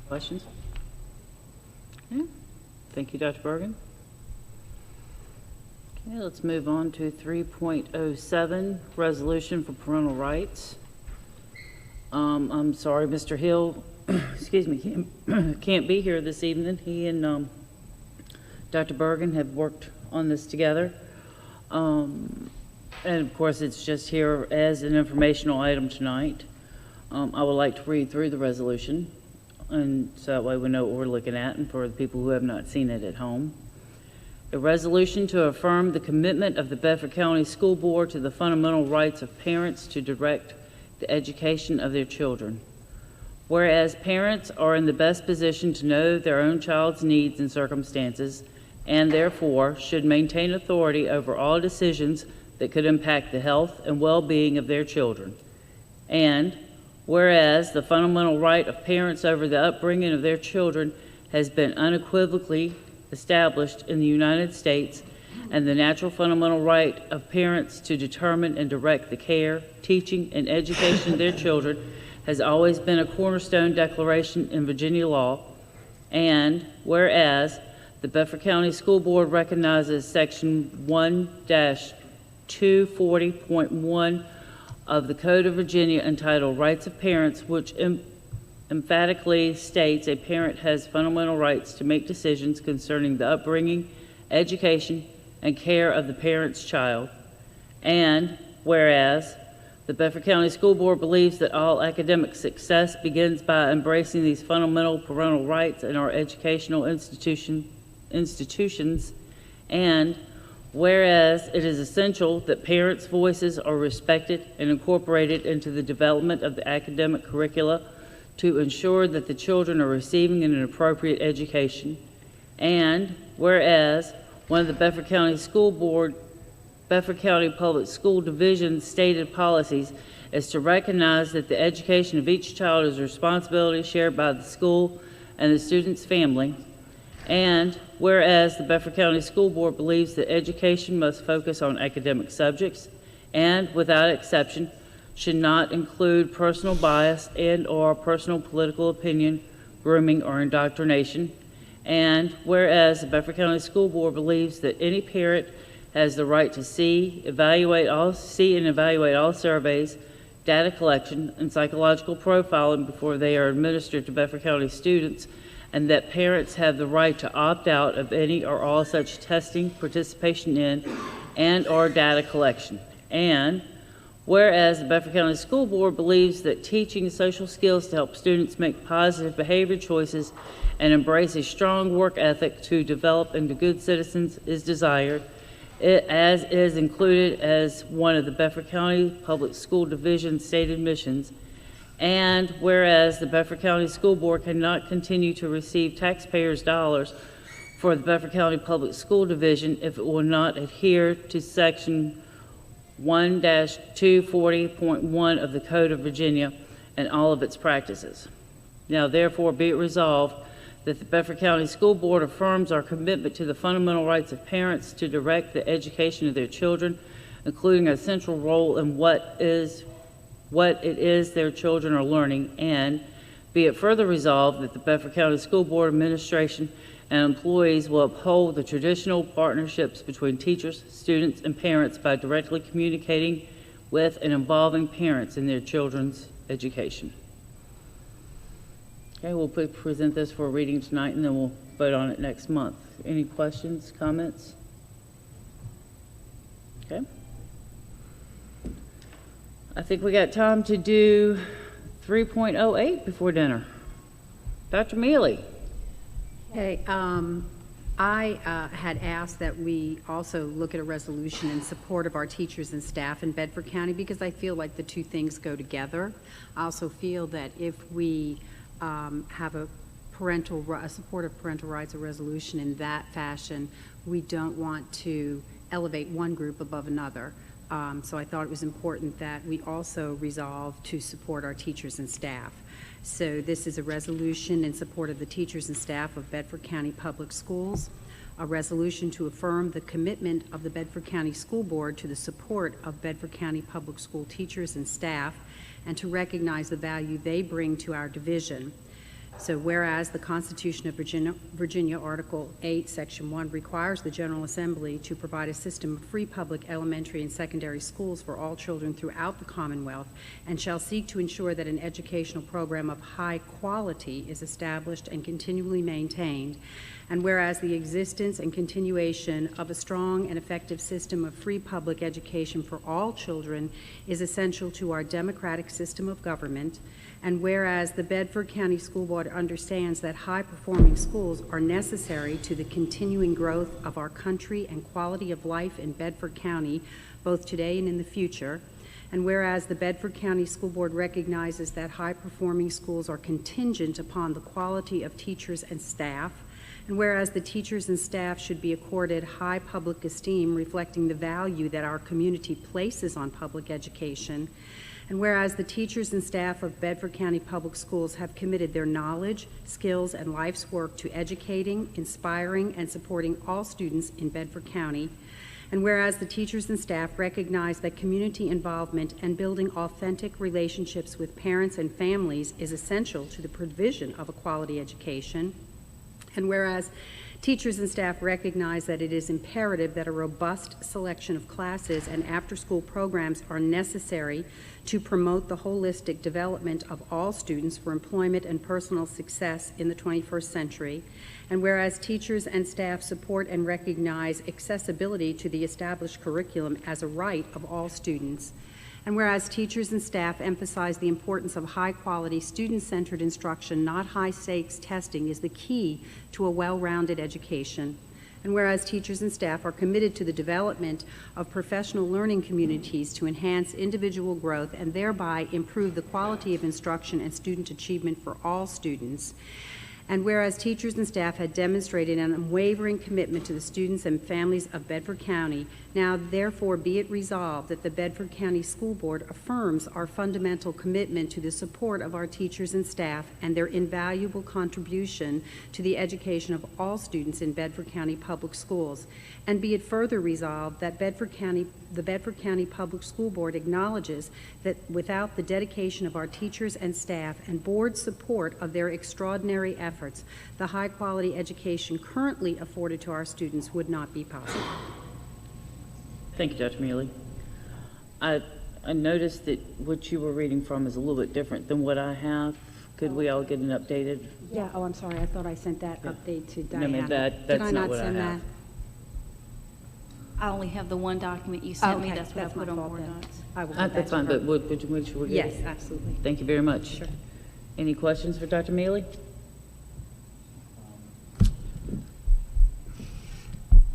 Questions? Okay. Thank you, Dr. Bergen. Okay, let's move on to 3.07, Resolution for Parental Rights. I'm sorry, Mr. Hill, excuse me, can't be here this evening. He and Dr. Bergen have worked on this together. And of course, it's just here as an informational item tonight. I would like to read through the resolution, and so that way we know what we're looking at, and for the people who have not seen it at home. A resolution to affirm the commitment of the Bedford County School Board to the fundamental rights of parents to direct the education of their children. Whereas parents are in the best position to know their own child's needs and circumstances, and therefore should maintain authority over all decisions that could impact the health and well-being of their children. And whereas the fundamental right of parents over the upbringing of their children has been unequivocally established in the United States, and the natural fundamental right of parents to determine and direct the care, teaching, and education of their children has always been a cornerstone declaration in Virginia law. And whereas the Bedford County School Board recognizes Section 1-240.1 of the Code of Virginia entitled Rights of Parents, which emphatically states a parent has fundamental rights to make decisions concerning the upbringing, education, and care of the parent's child. And whereas the Bedford County School Board believes that all academic success begins by embracing these fundamental parental rights in our educational institutions, and whereas it is essential that parents' voices are respected and incorporated into the development of the academic curricula to ensure that the children are receiving an appropriate education, and whereas one of the Bedford County Public School Division's stated policies is to recognize that the education of each child is a responsibility shared by the school and the student's family, and whereas the Bedford County School Board believes that education must focus on academic subjects and, without exception, should not include personal bias and/or personal political opinion, grooming, or indoctrination. And whereas the Bedford County School Board believes that any parent has the right to see and evaluate all surveys, data collection, and psychological profiling before they are administered to Bedford County students, and that parents have the right to opt out of any or all such testing, participation in, and/or data collection. And whereas the Bedford County School Board believes that teaching social skills to help students make positive behavior choices and embrace a strong work ethic to develop into good citizens is desired, as is included as one of the Bedford County Public School Division's stated missions. And whereas the Bedford County School Board cannot continue to receive taxpayers' dollars for the Bedford County Public School Division if it will not adhere to Section 1-240.1 of the Code of Virginia and all of its practices. Now, therefore, be it resolved that the Bedford County School Board affirms our commitment to the fundamental rights of parents to direct the education of their children, including a central role in what it is their children are learning, and be it further resolved that the Bedford County School Board administration and employees will uphold the traditional partnerships between teachers, students, and parents by directly communicating with and involving parents in their children's education. Okay, we'll present this for a reading tonight, and then we'll vote on it next month. Any questions, comments? Okay. I think we got time to do 3.08 before dinner. Dr. Mealy. Hey, I had asked that we also look at a resolution in support of our teachers and staff in Bedford County, because I feel like the two things go together. I also feel that if we have a support of parental rights, a resolution in that fashion, we don't want to elevate one group above another. So I thought it was important that we also resolve to support our teachers and staff. So this is a resolution in support of the teachers and staff of Bedford County Public Schools, a resolution to affirm the commitment of the Bedford County School Board to the support of Bedford County Public School teachers and staff, and to recognize the value they bring to our division. So whereas the Constitution of Virginia, Article 8, Section 1, requires the General Assembly to provide a system of free public elementary and secondary schools for all children throughout the Commonwealth, and shall seek to ensure that an educational program of high quality is established and continually maintained. And whereas the existence and continuation of a strong and effective system of free public education for all children is essential to our democratic system of government, and whereas the Bedford County School Board understands that high-performing schools are necessary to the continuing growth of our country and quality of life in Bedford County, both today and in the future, and whereas the Bedford County School Board recognizes that high-performing schools are contingent upon the quality of teachers and staff, and whereas the teachers and staff should be accorded high public esteem reflecting the value that our community places on public education, and whereas the teachers and staff of Bedford County Public Schools have committed their knowledge, skills, and life's work to educating, inspiring, and supporting all students in Bedford County, and whereas the teachers and staff recognize that community involvement and building authentic relationships with parents and families is essential to the provision of a quality education, and whereas teachers and staff recognize that it is imperative that a robust selection of classes and after-school programs are necessary to promote the holistic development of all students for employment and personal success in the 21st century, and whereas teachers and staff support and recognize accessibility to the established curriculum as a right of all students, and whereas teachers and staff emphasize the importance of high-quality, student-centered instruction, not high-stakes testing, is the key to a well-rounded education, and whereas teachers and staff are committed to the development of professional learning communities to enhance individual growth and thereby improve the quality of instruction and student achievement for all students, and whereas teachers and staff had demonstrated an unwavering commitment to the students and families of Bedford County, now therefore be it resolved that the Bedford County School Board affirms our fundamental commitment to the support of our teachers and staff and their invaluable contribution to the education of all students in Bedford County Public Schools, and be it further resolved that the Bedford County Public School Board acknowledges that without the dedication of our teachers and staff and board support of their extraordinary efforts, the high-quality education currently afforded to our students would not be possible. Thank you, Dr. Mealy. I noticed that what you were reading from is a little bit different than what I have. Could we all get an updated? Yeah, oh, I'm sorry. I thought I sent that update to No, Diana. ma'am, that's Did I not what I send have. that? I only have the one document you sent me. Okay, That's what I put my on fault board then. docs. I will get That's that to fine, her. but would you make sure we get Yes, it? absolutely. Thank you very much. Sure. Any questions for Dr. Mealy?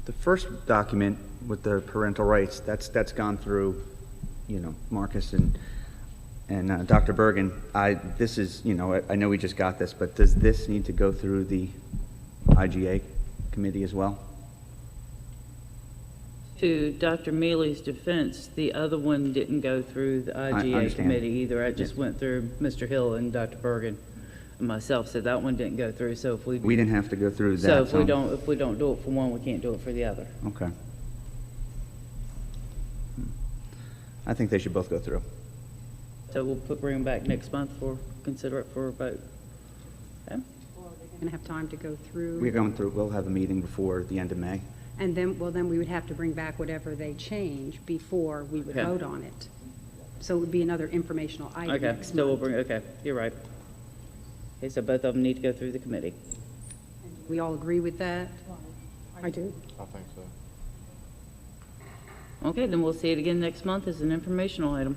The first document with the parental rights, that's gone through, you know, Marcus and Dr. Bergen. This is, you know, I know we just got this, but does this need to go through the IGA committee as well? To Dr. Mealy's defense, the other one didn't go through the IGA understand. committee either. It just went through Mr. Hill and Dr. Bergen and myself, so that one didn't go through. So if We didn't have to go through that. so if we don't do it for one, we can't do it for the other. Okay. I think they should both go through. So we'll bring them back next month consider it for a vote. Okay? Going to have time to go through. We'll have a meeting before the end of May. And then, well, then we would have to bring back whatever they change before we would Okay. vote on it. So it would be another informational item Okay, next so we'll month. okay, you're right. Okay, so both of them need to go through the committee. We all agree with that? I do. I think so. Okay, then we'll see it again next month as an informational item.